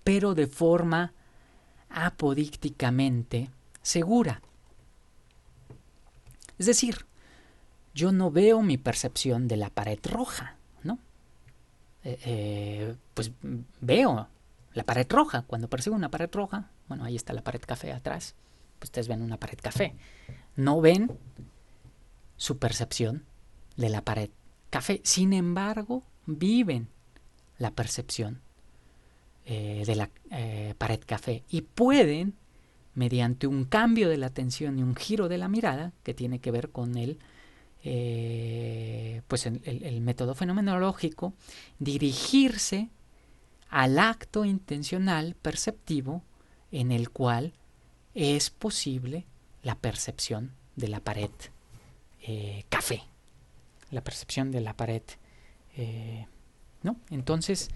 pero de forma apodícticamente segura. Es decir, yo no veo mi percepción de la pared roja, ¿no? Pues veo la pared roja. Cuando percibo una pared roja, bueno, ahí está la pared café atrás, pues ustedes ven una pared café. No ven su percepción de la pared café. Sin embargo, viven la percepción de la pared café y pueden, mediante un cambio de la atención y un giro de la mirada, que tiene que ver con pues el método fenomenológico, dirigirse al acto intencional perceptivo en el cual es posible la percepción de la pared café, la percepción de la pared, ¿no? Entonces,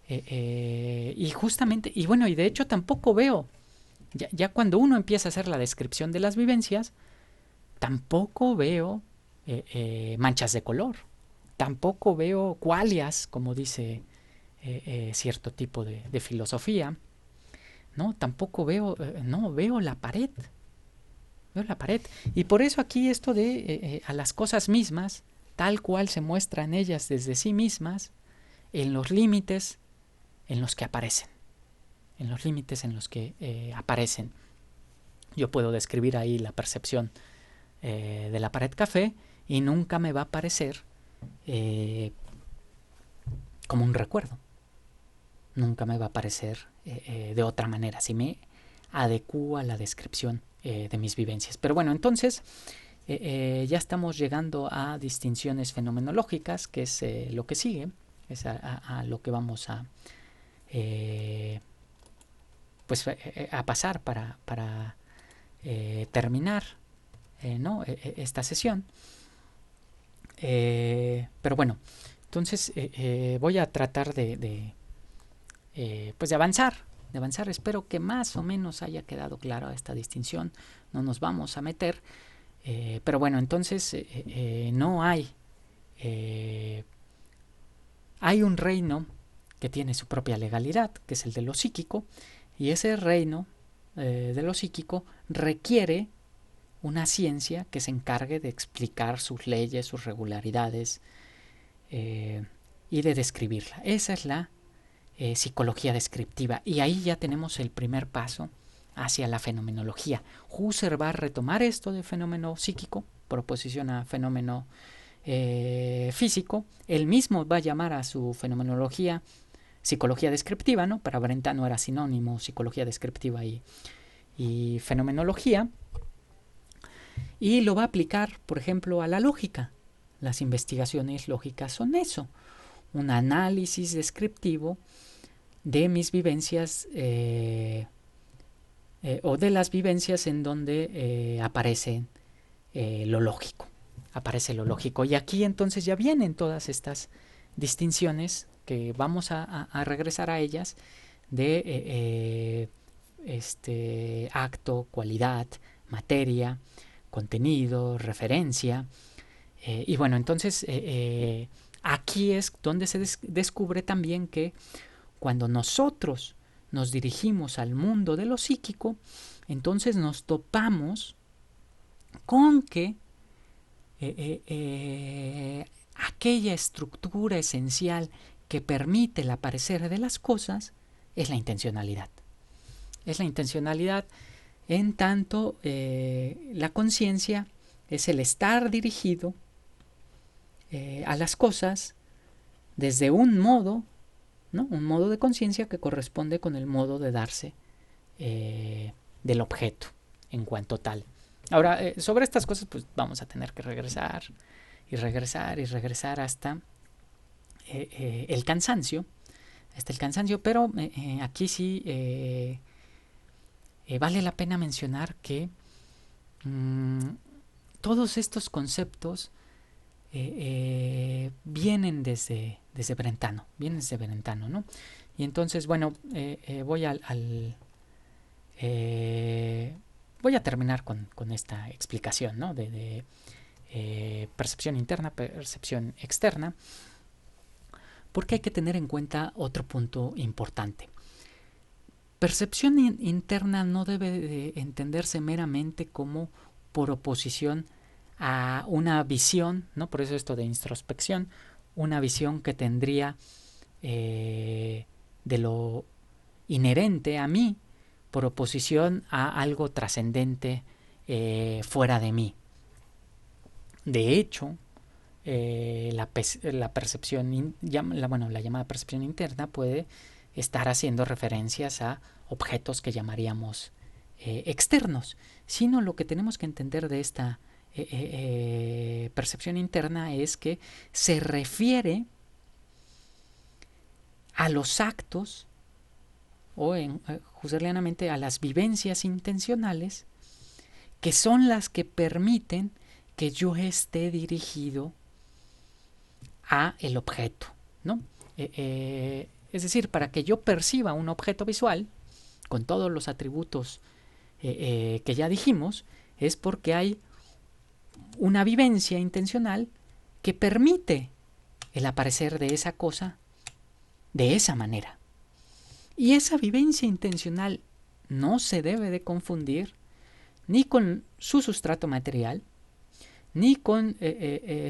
y justamente, y bueno, y de hecho tampoco veo, ya cuando uno empieza a hacer la descripción de las vivencias, tampoco veo manchas de color, tampoco veo qualias, como dice cierto tipo de filosofía, ¿no? Tampoco veo, no, veo la pared. Veo la pared. Y por eso aquí esto de a las cosas mismas, tal cual se muestran ellas desde sí mismas, en los límites en los que aparecen. En los límites en los que aparecen. Yo puedo describir ahí la percepción de la pared café y nunca me va a parecer como un recuerdo. Nunca me va a parecer de otra manera, si me adecuo a la descripción de mis vivencias. Pero bueno, entonces ya estamos llegando a distinciones fenomenológicas, que es lo que sigue, es a lo que vamos a pues a pasar para terminar ¿no? esta sesión. Pero bueno, entonces voy a tratar pues de avanzar. Espero que más o menos haya quedado clara esta distinción. No nos vamos a meter. Pero bueno, entonces no hay. Hay un reino que tiene su propia legalidad, que es el de lo psíquico, y ese reino de lo psíquico requiere una ciencia que se encargue de explicar sus leyes, sus regularidades y de describirla. Esa es la psicología descriptiva, y ahí ya tenemos el primer paso hacia la fenomenología. Husserl va a retomar esto de fenómeno psíquico, proposición a fenómeno físico. Él mismo va a llamar a su fenomenología psicología descriptiva, ¿no? Para Brentano era sinónimo psicología descriptiva y fenomenología, y lo va a aplicar, por ejemplo, a la lógica. Las investigaciones lógicas son eso, un análisis descriptivo de mis vivencias o de las vivencias en donde aparece lo lógico. Aparece lo lógico. Y aquí entonces ya vienen todas estas distinciones que vamos a regresar a ellas de acto, cualidad, materia, contenido, referencia. Y bueno, entonces aquí es donde se descubre también que cuando nosotros nos dirigimos al mundo de lo psíquico, entonces nos topamos con que aquella estructura esencial que permite el aparecer de las cosas es la intencionalidad. Es la intencionalidad en tanto la conciencia es el estar dirigido a las cosas desde un modo, ¿no? Un modo de conciencia que corresponde con el modo de darse del objeto en cuanto tal. Ahora, sobre estas cosas pues vamos a tener que regresar y regresar hasta el cansancio. Pero aquí sí vale la pena mencionar que todos estos conceptos vienen desde Brentano, ¿no? Y entonces, bueno, voy voy a terminar con esta explicación, ¿no? de percepción interna, percepción externa, porque hay que tener en cuenta otro punto importante. Percepción interna no debe de entenderse meramente como por oposición a una visión, ¿no? Por eso esto de introspección, una visión que tendría de lo inherente a mí, por oposición a algo trascendente fuera de mí. De hecho, la percepción, la llamada percepción interna puede estar haciendo referencias a objetos que llamaríamos externos, sino lo que tenemos que entender de esta percepción interna es que se refiere a los actos o husserlianamente a las vivencias intencionales que son las que permiten que yo esté dirigido a el objeto, ¿no? Es decir, para que yo perciba un objeto visual con todos los atributos que ya dijimos, es porque hay una vivencia intencional que permite el aparecer de esa cosa de esa manera. Y esa vivencia intencional no se debe de confundir ni con su sustrato material, ni con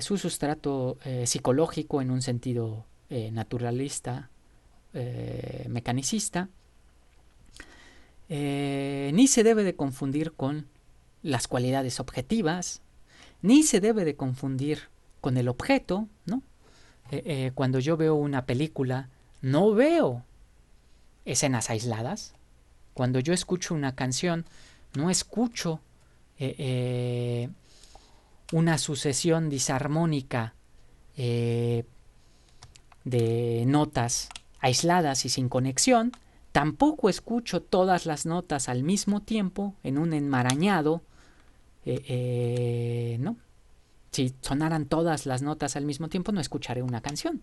su sustrato psicológico en un sentido naturalista, mecanicista, ni se debe de confundir con las cualidades objetivas, ni se debe de confundir con el objeto, ¿no? Cuando yo veo una película, no veo escenas aisladas. Cuando yo escucho una canción, no escucho una sucesión disarmónica de notas aisladas y sin conexión. Tampoco escucho todas las notas al mismo tiempo en un enmarañado, ¿no? Si sonaran todas las notas al mismo tiempo, no escucharé una canción.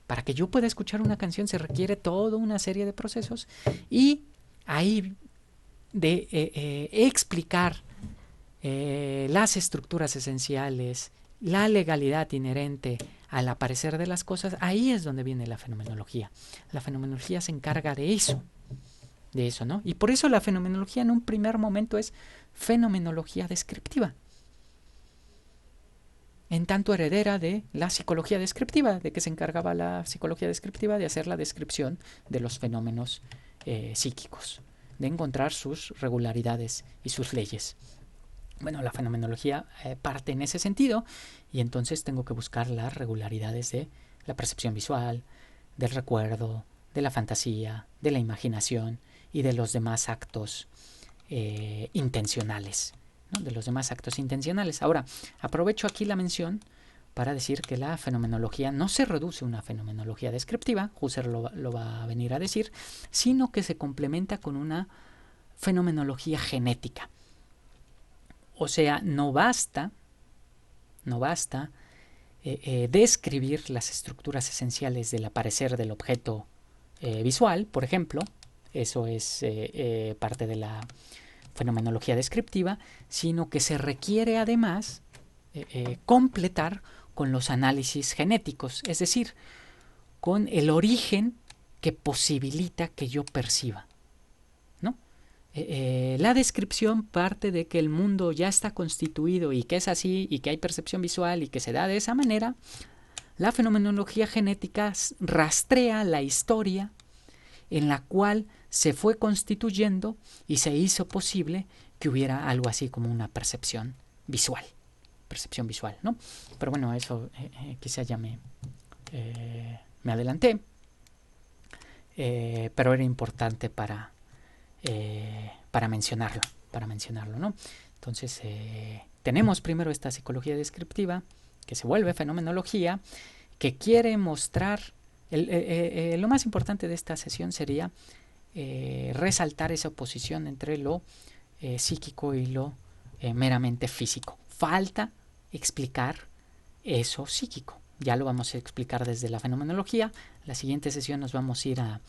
Para que yo pueda escuchar una canción se requiere toda una serie de procesos, y ahí de explicar las estructuras esenciales, la legalidad inherente al aparecer de las cosas, ahí es donde viene la fenomenología. La fenomenología se encarga de eso, ¿no? Y por eso la fenomenología en un primer momento es fenomenología descriptiva, en tanto heredera de la psicología descriptiva, de que se encargaba la psicología descriptiva de hacer la descripción de los fenómenos psíquicos, de encontrar sus regularidades y sus leyes. Bueno, la fenomenología parte en ese sentido, y entonces tengo que buscar las regularidades de la percepción visual, del recuerdo, de la fantasía, de la imaginación y de los demás actos intencionales, ¿no? De los demás actos intencionales. Ahora, aprovecho aquí la mención para decir que la fenomenología no se reduce a una fenomenología descriptiva, Husserl lo va a venir a decir, sino que se complementa con una fenomenología genética. O sea, no basta describir las estructuras esenciales del aparecer del objeto visual, por ejemplo. Eso es parte de la fenomenología descriptiva, sino que se requiere además completar con los análisis genéticos, es decir, con el origen que posibilita que yo perciba, ¿no? La descripción parte de que el mundo ya está constituido y que es así y que hay percepción visual y que se da de esa manera. La fenomenología genética rastrea la historia en la cual se fue constituyendo y se hizo posible que hubiera algo así como una percepción visual, ¿no? Pero bueno, eso quizá ya me adelanté, pero era importante para mencionarlo, ¿no? Entonces, tenemos primero esta psicología descriptiva que se vuelve fenomenología, que quiere mostrar, lo más importante de esta sesión sería resaltar esa oposición entre lo psíquico y lo meramente físico. Falta explicar eso psíquico. Ya lo vamos a explicar desde la fenomenología. La siguiente sesión nos vamos a ir a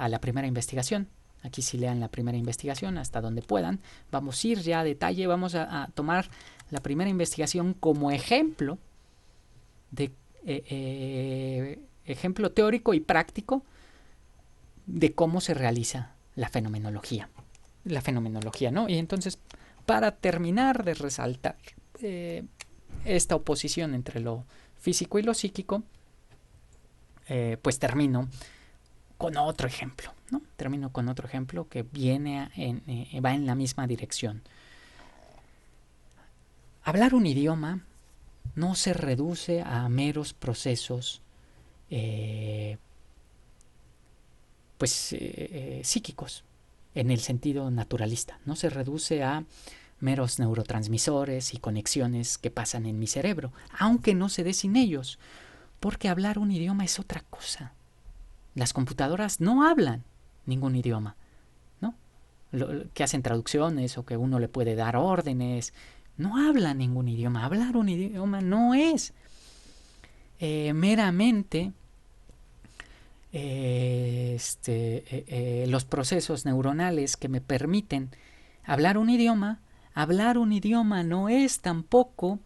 la primera investigación. Aquí sí lean la primera investigación hasta donde puedan. Vamos a ir ya a detalle, vamos a tomar la primera investigación como ejemplo de ejemplo teórico y práctico de cómo se realiza la fenomenología. La fenomenología, ¿no? Y entonces, para terminar de resaltar esta oposición entre lo físico y lo psíquico, pues termino con otro ejemplo, ¿no? Termino con otro ejemplo que va en la misma dirección. Hablar un idioma no se reduce a meros procesos psíquicos en el sentido naturalista. No se reduce a meros neurotransmisores y conexiones que pasan en mi cerebro, aunque no se dé sin ellos, porque hablar un idioma es otra cosa. Las computadoras no hablan ningún idioma, ¿no? Que hacen traducciones o que uno le puede dar órdenes, no hablan ningún idioma. Hablar un idioma no es meramente los procesos neuronales que me permiten hablar un idioma. Hablar un idioma no es tampoco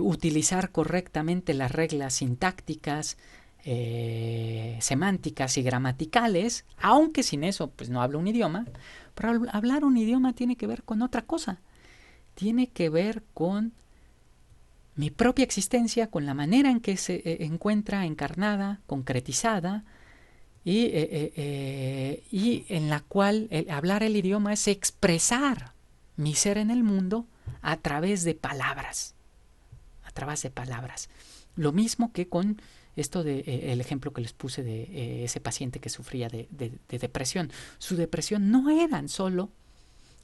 utilizar correctamente las reglas sintácticas, semánticas y gramaticales, aunque sin eso pues no hablo un idioma. Pero hablar un idioma tiene que ver con otra cosa. Tiene que ver con mi propia existencia, con la manera en que se encuentra encarnada, concretizada, y en la cual hablar el idioma es expresar mi ser en el mundo a través de palabras. A través de palabras. Lo mismo que con esto de el ejemplo que les puse de ese paciente que sufría de depresión. Su depresión no eran solo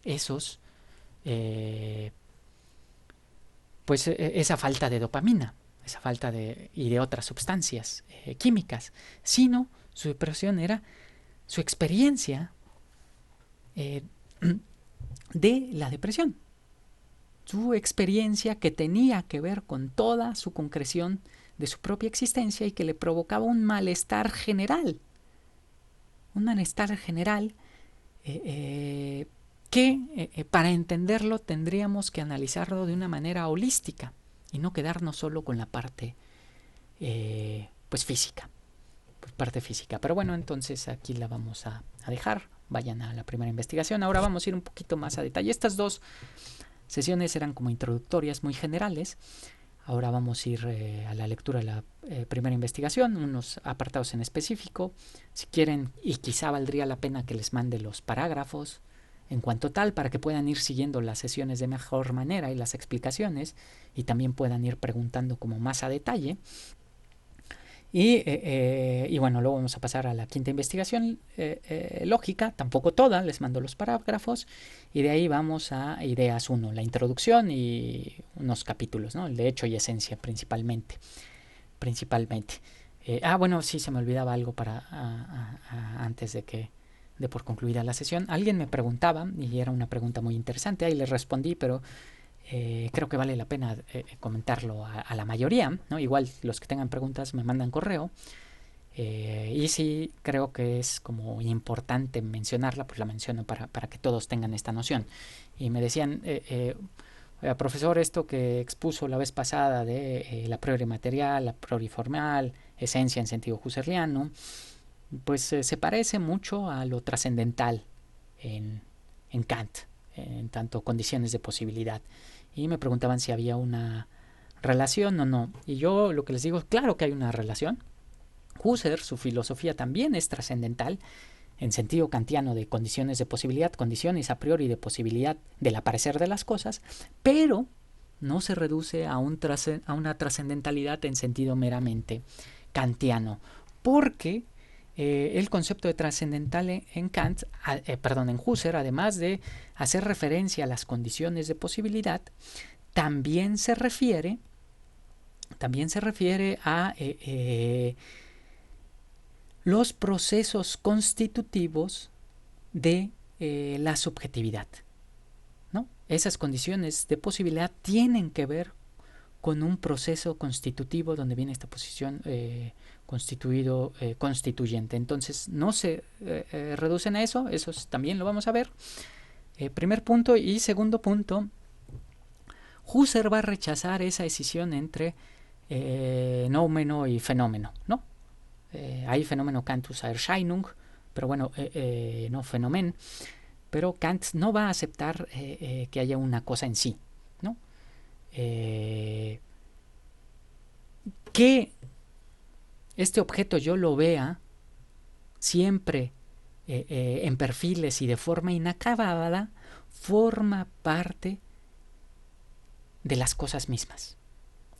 esos esa falta de dopamina, esa falta y de otras sustancias químicas, sino su depresión era su experiencia de la depresión, su experiencia que tenía que ver con toda su concreción de su propia existencia y que le provocaba un malestar general, que para entenderlo tendríamos que analizarlo de una manera holística y no quedarnos solo con la parte física. Pero bueno, entonces aquí la vamos a dejar. Vayan a la primera investigación. Ahora vamos a ir un poquito más a detalle. Estas dos sesiones eran como introductorias muy generales. Ahora vamos a ir a la lectura de la primera investigación, unos apartados en específico. Si quieren, y quizá valdría la pena que les mande los parágrafos en cuanto tal, para que puedan ir siguiendo las sesiones de mejor manera y las explicaciones, y también puedan ir preguntando como más a detalle. Y bueno, luego vamos a pasar a la quinta investigación lógica, tampoco toda, les mando los parágrafos, y de ahí vamos a ideas 1, la introducción y unos capítulos, ¿no? El de hecho y esencia principalmente. Bueno, sí, se me olvidaba algo antes de por concluida la sesión. Alguien me preguntaba, y era una pregunta muy interesante, ahí le respondí, pero creo que vale la pena comentarlo a la mayoría, ¿no? Igual los que tengan preguntas me mandan correo, y sí creo que es como importante mencionarla, pues la menciono para que todos tengan esta noción. Y me decían, profesor, esto que expuso la vez pasada de la priori material, la priori formal, esencia en sentido husserliano, pues se parece mucho a lo trascendental en Kant, en tanto condiciones de posibilidad. Y me preguntaban si había una relación o no. Y yo lo que les digo, claro que hay una relación. Husserl, su filosofía también es trascendental, en sentido kantiano de condiciones de posibilidad, condiciones a priori de posibilidad del aparecer de las cosas, pero no se reduce a una trascendentalidad en sentido meramente kantiano, porque el concepto de trascendental en Husserl, además de hacer referencia a las condiciones de posibilidad, también se refiere a los procesos constitutivos de la subjetividad, ¿no? Esas condiciones de posibilidad tienen que ver con un proceso constitutivo donde viene esta posición constituyente. Entonces no se reducen a eso, eso también lo vamos a ver. Primer punto. Y segundo punto, Husserl va a rechazar esa decisión entre Noumeno y fenómeno, ¿no? Hay fenómeno Cantus Erscheinung, pero bueno, no Phänomen, pero Kant no va a aceptar que haya una cosa en sí, ¿no? Que este objeto yo lo vea siempre en perfiles y de forma inacabada, forma parte de las cosas mismas.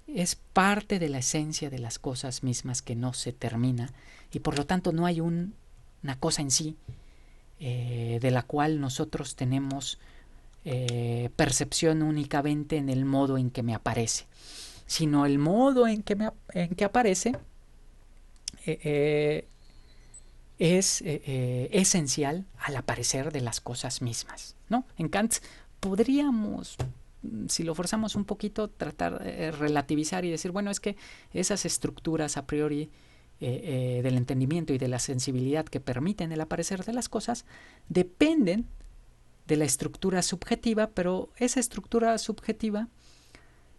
Es parte de la esencia de las cosas mismas que no se termina, y por lo tanto no hay una cosa en sí de la cual nosotros tenemos percepción únicamente en el modo en que me aparece, sino el modo en que aparece es esencial al aparecer de las cosas mismas, ¿no? En Kant podríamos, si lo forzamos un poquito, tratar de relativizar y decir, bueno, es que esas estructuras a priori del entendimiento y de la sensibilidad que permiten el aparecer de las cosas dependen de la estructura subjetiva, pero esa estructura subjetiva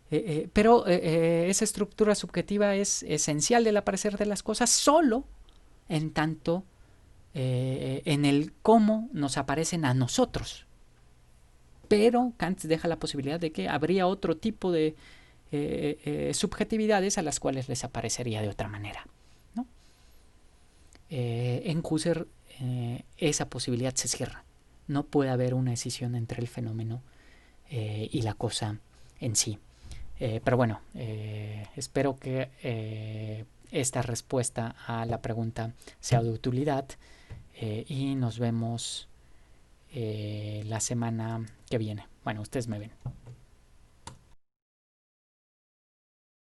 esa estructura subjetiva es esencial del aparecer de las cosas solo en tanto en el cómo nos aparecen a nosotros. Pero Kant deja la posibilidad de que habría otro tipo de subjetividades a las cuales les aparecería de otra manera, ¿no? En Husserl esa posibilidad se cierra. No puede haber una decisión entre el fenómeno y la cosa en sí. Pero bueno, espero que esta respuesta a la pregunta sea de utilidad y nos vemos la semana que viene. Bueno, ustedes me ven.